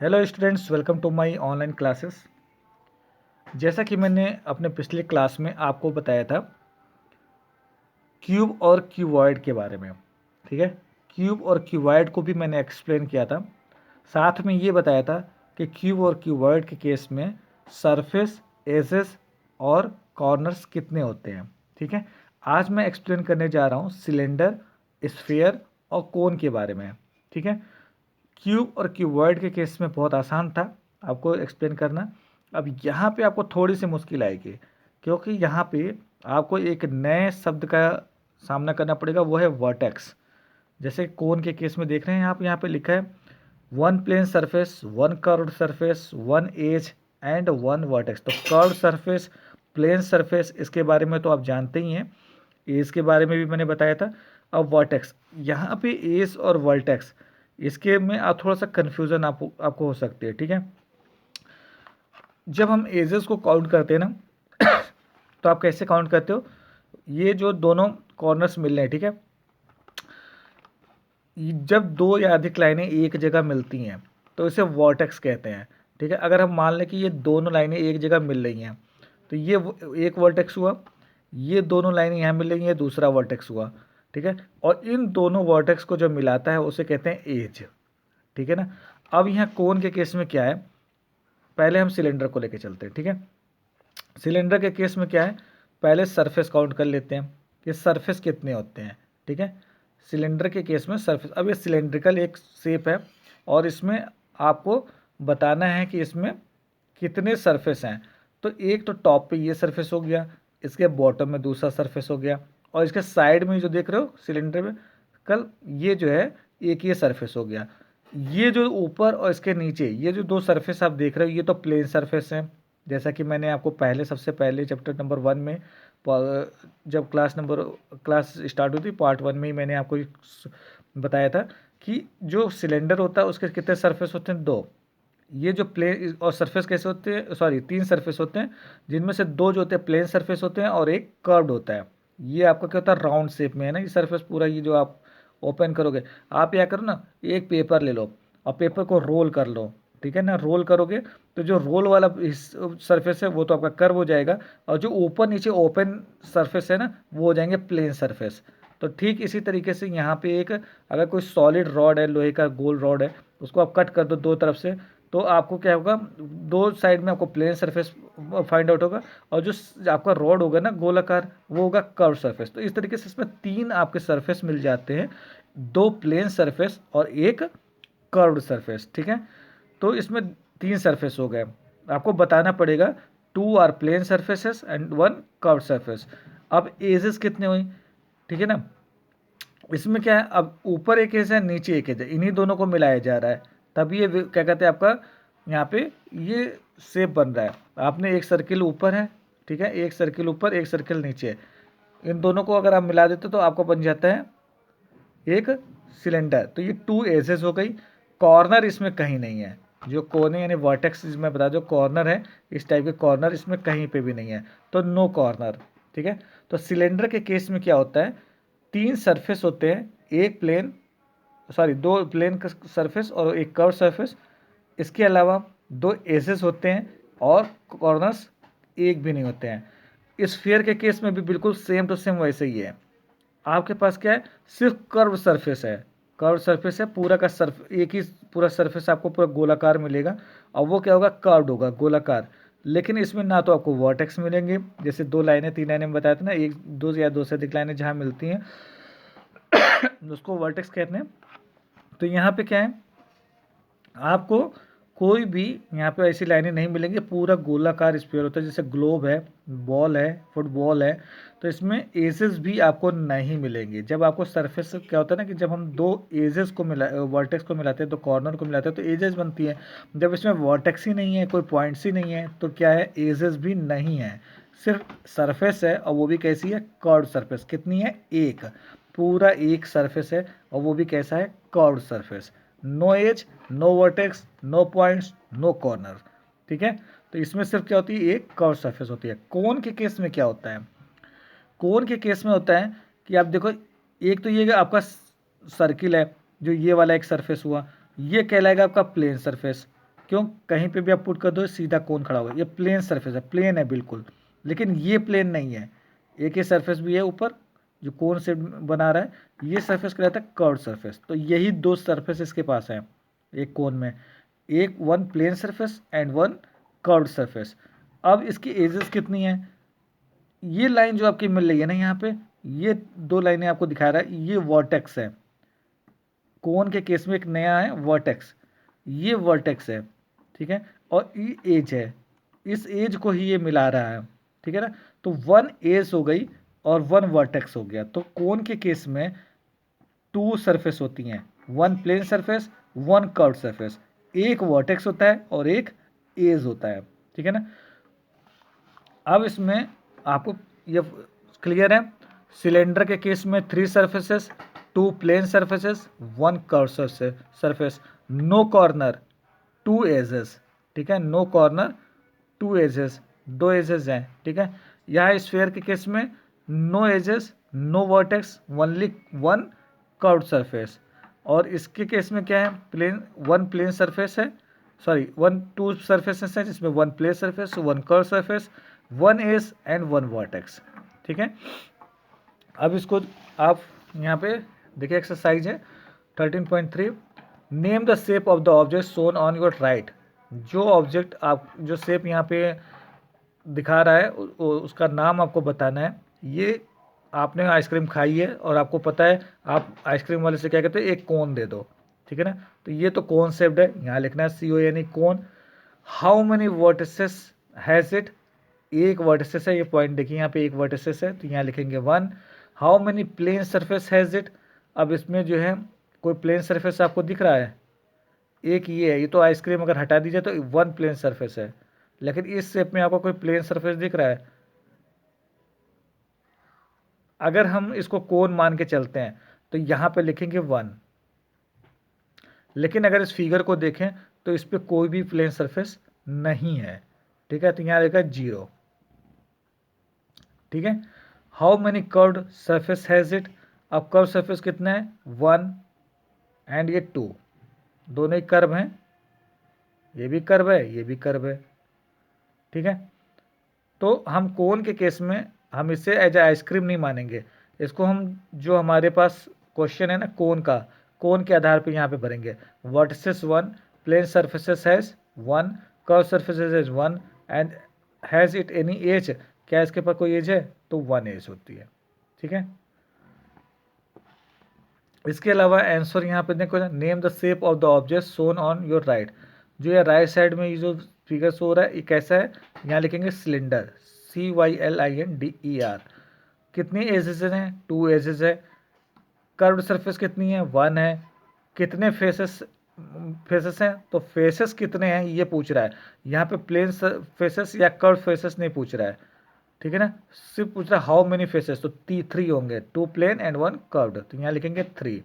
Hello students, welcome to my online classes. जैसा कि मैंने अपने पिछले क्लास में आपको बताया था क्यूब और क्यूबॉइड के बारे में। ठीक है, क्यूब और क्यूबॉइड को भी मैंने एक्सप्लेन किया था। साथ में ये बताया था कि क्यूब और क्यूबॉइड के केस में सरफेस, एजेस और कॉर्नर्स कितने होते हैं। ठीक है, आज मैं एक्सप्लेन करने जा रहा हूँ सिलेंडर, स्फीयर और कोन के बारे में। ठीक है, क्यूब और क्यूबॉइड के केस में बहुत आसान था आपको एक्सप्लेन करना। अब यहाँ पे आपको थोड़ी सी मुश्किल आएगी, क्योंकि यहाँ पे आपको एक नए शब्द का सामना करना पड़ेगा, वो है वर्टेक्स। जैसे कोन के केस में देख रहे हैं आप, यहाँ पे लिखा है one plane surface, one curved surface, one edge and one vertex. तो कर्व्ड सरफेस, प्लेन सरफेस, इसके बारे में तो आप जानते ही हैं, एज के बारे में भी मैंने बताया था। अब वर्टेक्स, यहाँ पे एज और वर्टेक्स, इसके में आप थोड़ा सा कन्फ्यूज़न आपको हो सकती है। ठीक है, जब हम एजेस को काउंट करते हैं ना तो आप कैसे काउंट करते हो, ये जो दोनों कॉर्नर्स मिल रहे हैं, ठीक है, जब दो या अधिक लाइनें एक जगह मिलती हैं तो इसे वर्टेक्स कहते हैं। ठीक है, अगर हम मान लें कि ये दोनों लाइनें एक जगह मिल रही हैं तो ये एक वर्टेक्स हुआ, ये दोनों लाइनें यहाँ मिल रही हैं, दूसरा वर्टेक्स हुआ। ठीक है, और इन दोनों वर्टेक्स को जो मिलाता है उसे कहते हैं एज। ठीक है ना। अब यहाँ कोन के केस में क्या है, पहले हम सिलेंडर को लेके चलते हैं। ठीक है, सिलेंडर के केस में क्या है, पहले सरफेस काउंट कर लेते हैं कि सरफेस कितने होते हैं। ठीक है, सिलेंडर के केस में सरफेस, अब ये सिलेंड्रिकल एक शेप है और इसमें आपको बताना है कि इसमें कितने सरफेस हैं। तो एक तो टॉप पे ये सरफेस हो गया, इसके बॉटम में दूसरा सरफेस हो गया, और इसके साइड में जो देख रहे हो सिलेंडर में कल, ये जो है एक ये सरफेस हो गया। ये जो ऊपर और इसके नीचे ये जो दो सरफेस आप देख रहे हो, ये तो प्लेन सरफेस हैं। जैसा कि मैंने आपको पहले, सबसे पहले चैप्टर नंबर 1 में, जब क्लास स्टार्ट हुई थी पार्ट 1 में ही मैंने आपको बताया था कि जो सिलेंडर होता है उसके कितने सरफेस होते हैं, दो। ये जो प्लेन और सरफेस कैसे होते हैं, सॉरी, तीन सरफेस होते हैं, जिनमें से दो जो होते हैं प्लेन सरफेस होते हैं और एक कर्व्ड होता है। ये आपका क्या होता है, राउंड शेप में है ना ये सरफेस पूरा। ये जो आप ओपन करोगे, आप क्या करो ना, एक पेपर ले लो और पेपर को रोल कर लो। ठीक है ना, रोल करोगे तो जो रोल वाला सरफेस है वो तो आपका कर्व हो जाएगा, और जो ऊपर नीचे ओपन सरफेस है ना वो हो जाएंगे प्लेन सरफेस। तो ठीक इसी तरीके से यहाँ पे एक, अगर कोई सॉलिड रॉड है, लोहे का गोल रॉड है, उसको आप कट कर दो दो तरफ से, तो आपको क्या होगा, दो साइड में आपको प्लेन सरफेस फाइंड आउट होगा, और जो आपका रॉड होगा ना गोलाकार, वो होगा कर्व सरफेस। तो इस तरीके से इसमें तीन आपके सरफेस मिल जाते हैं, दो प्लेन सरफेस और एक कर्व्ड सरफेस। ठीक है, तो इसमें तीन सरफेस हो गए। आपको बताना पड़ेगा two are plane surfaces and one curved surface. अब एजेस कितने हुई, ठीक है ना। इसमें क्या है, अब ऊपर एक एज है, नीचे एक एज है, इन्हीं दोनों को मिलाया जा रहा है, तब ये क्या कहते हैं आपका, यहाँ पे ये शेप बन रहा है। आपने एक सर्किल ऊपर है, ठीक है, एक सर्किल ऊपर एक सर्किल नीचे है, इन दोनों को अगर आप मिला देते तो आपको बन जाता है एक सिलेंडर। तो ये टू एजेस हो गई। कॉर्नर इसमें कहीं नहीं है, जो कोने यानी वर्टेक्स इसमें बता, जो कॉर्नर है इस टाइप के कॉर्नर इसमें कहीं पे भी नहीं है, तो नो कॉर्नर। ठीक है, तो सिलेंडर के केस में क्या होता है, तीन सरफेस होते हैं, एक प्लेन, सॉरी, दो प्लेन सरफेस और एक कर्व सरफेस, इसके अलावा दो एजेस होते हैं और कॉर्नर्स एक भी नहीं होते हैं। इस स्फीयर के केस में भी बिल्कुल सेम टू सेम वैसे ही है। आपके पास क्या है, सिर्फ कर्व सरफेस है, कर्व सरफेस है पूरा का सर्फ, एक ही पूरा सरफेस आपको पूरा गोलाकार मिलेगा, और वो क्या होगा, कर्व्ड होगा, गोलाकार। लेकिन इसमें ना तो आपको वर्टेक्स मिलेंगे, जैसे दो लाइनें तीन लाइनें में बताया था ना, एक दो या दो से अधिक लाइनें जहाँ मिलती हैं उसको वर्टेक्स कहते हैं। तो यहाँ पे क्या है, आपको कोई भी यहाँ पे ऐसी लाइनें नहीं मिलेंगी, पूरा गोलाकार स्फीयर होता है, जैसे ग्लोब है, बॉल है, फुटबॉल है। तो इसमें एजेस भी आपको नहीं मिलेंगे। जब आपको सरफेस क्या होता है ना, कि जब हम दो एजेस को मिला, वर्टेक्स को मिलाते हैं, तो कॉर्नर को मिलाते हैं तो एजेस बनती है। जब इसमें वर्टेक्स ही नहीं है, कोई पॉइंट्स ही नहीं है, तो क्या है, एजेस भी नहीं है, सिर्फ सरफेस है, और वो भी कैसी है, कर्व्ड सरफेस। कितनी है, एक, पूरा एक सरफेस है, और वो भी कैसा है, curved surface. No edge, no vertex, no points, no corner. ठीक है, तो इसमें सिर्फ क्या होती है, एक कर्व सरफेस होती है। कोन के केस में क्या होता है, कोन के केस में होता है कि आप देखो, एक तो ये आपका सर्किल है, जो ये वाला एक सरफेस हुआ, ये कहलाएगा आपका प्लेन सरफेस। क्यों, कहीं पे भी आप पुट कर दो सीधा कोन खड़ा होगा। ये प्लेन सरफेस है, प्लेन है बिल्कुल, लेकिन ये प्लेन नहीं है। एक ये सरफेस भी है ऊपर जो कोन से बना रहा है, ये सरफेस कहलाता है कर्व सरफेस। तो यही दो सरफेस इसके पास है एक कोन में, एक one plane surface and one curve surface. अब इसकी एजेस कितनी है, ये लाइन जो आपकी मिल रही है ना यहाँ पे, ये दो लाइनें आपको दिखा रहा है, ये वर्टेक्स है। कोन के केस में एक नया है वर्टेक्स, ये वर्टेक्स है, ठीक है, और ये एज है, इस एज को ही ये मिला रहा है, ठीक है ना। तो वन एज हो गई और वन वर्टेक्स हो गया। तो कोन के केस में टू सरफेस होती हैं, one plane surface, one curve surface, एक वर्टेक्स होता है और एक एज होता है, ठीक है ना। अब इसमें आपको ये क्लियर है, सिलेंडर के केस में three surfaces, two plane surfaces, one curve surface, no corner, two edges, ठीक है, नो कॉर्नर, टू एजेस, दो एजेस हैं, ठीक है। यहाँ स्फीयर के केस में no edges, no vertex, only one curve surface. और इसके केस में क्या है, प्लेन, वन प्लेन सरफेस है, सॉरी वन टू सरफेसेस हैं जिसमें one plane surface, one curve surface, one edge and one vertex, ठीक है। अब इसको आप यहाँ पे देखिए, एक्सरसाइज है 13.3, name the shape of the object shown on your right. जो ऑब्जेक्ट आप, जो शेप यहाँ पे दिखा रहा है उसका नाम आपको बताना है। ये आपने आइसक्रीम खाई है और आपको पता है, आप आइसक्रीम वाले से क्या कहते हैं, एक कोन दे दो, ठीक है ना। तो ये तो कोन शेप्ड है, यहाँ लिखना है CON cone. How many vertices has it, एक वर्टिसेस है, ये पॉइंट देखिए यहाँ पे एक वर्टिसेस है, तो यहाँ लिखेंगे one. How many plane surface has it, अब इसमें जो है कोई प्लेन सरफेस आपको दिख रहा है, एक ये है, ये तो आइसक्रीम अगर हटा दीजिए तो वन प्लेन सरफेस है, लेकिन इस शेप में आपको कोई प्लेन सरफेस दिख रहा है। अगर हम इसको कोन मान के चलते हैं तो यहाँ पे लिखेंगे वन, लेकिन अगर इस फिगर को देखें तो इस पर कोई भी प्लेन सरफेस नहीं है, ठीक है, तो यहाँ लिखा है जीरो, ठीक है। How many curved surface has it, अब कर्व सरफेस कितना है, वन एंड ये टू, दोनों ही कर्व हैं, ये भी कर्व है, ये भी कर्व है, ठीक है। तो हम कोन के केस में हम इसे एज ए आइसक्रीम नहीं मानेंगे, इसको हम जो हमारे पास क्वेश्चन है ना कोन का, कोन के आधार पे यहाँ पे भरेंगे। Vertices one, plane surfaces has one, curve surfaces has one, and has it any edge, क्या इसके पास कोई एज है, तो वन एज होती है, ठीक है। इसके अलावा आंसर यहाँ पे देखो, name the shape of the object shown on your right. जो ये राइट साइड में ये जो फिगर शो हो रहा है ये कैसा है, यहाँ लिखेंगे सिलेंडर, CYLINDER। कितनी एजेस हैं, टू एजेस है। कर्व्ड सरफेस कितनी है, वन है। कितने फेसेस फेसेस हैं, तो फेसेस कितने हैं ये पूछ रहा है, यहाँ पे प्लेन फेसेस या कर्व फेसेस नहीं पूछ रहा है, ठीक है ना, सिर्फ पूछ रहा है हाउ मेनी फेसेस, तो थ्री होंगे, two plane and one curved, तो यहाँ लिखेंगे थ्री।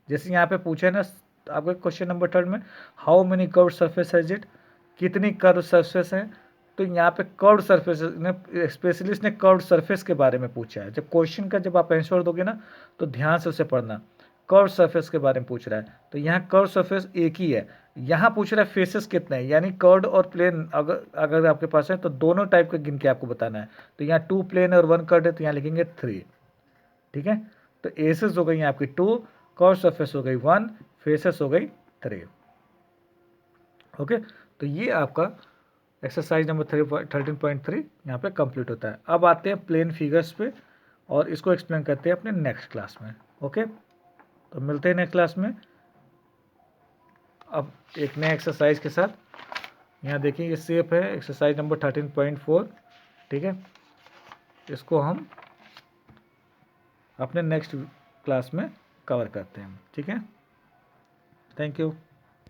जैसे यहाँ पे पूछे ना आपके क्वेश्चन नंबर 3 में, how many curve surface has it, कितनी कर्व सरफेस हैं, तो यहाँ पे कर्व सरफेस ने, स्पेशलिस्ट ने कर्व सरफेस के बारे में पूछा है। जब क्वेश्चन का जब आप आंसर दोगे ना तो ध्यान से उसे पढ़ना, कर्व सरफेस के बारे में पूछ रहा है, तो यहाँ कर्व सरफेस एक ही है। यहाँ पूछ रहा है फेसेस कितने हैं, यानी कर्व और प्लेन अगर अगर आपके पास है तो दोनों टाइप के गिन के आपको बताना है। तो यहाँ टू प्लेन और वन कर्व है, तो यहाँ लिखेंगे थ्री, ठीक है। तो एसेस हो गई आपकी टू, कर्व सरफेस हो गई वन, फेसेस हो गई थ्री, ओके। तो ये आपका एक्सरसाइज नंबर 13.3 यहाँ पे कंप्लीट होता है। अब आते हैं प्लेन फिगर्स पे और इसको एक्सप्लेन करते हैं अपने नेक्स्ट क्लास में, ओके। तो मिलते हैं नेक्स्ट क्लास में अब एक नए एक्सरसाइज के साथ। यहाँ देखिए ये शेप है एक्सरसाइज नंबर 13.4, ठीक है। इसको हम अपने नेक्स्ट क्लास में कवर करते हैं, ठीक है। Thank you.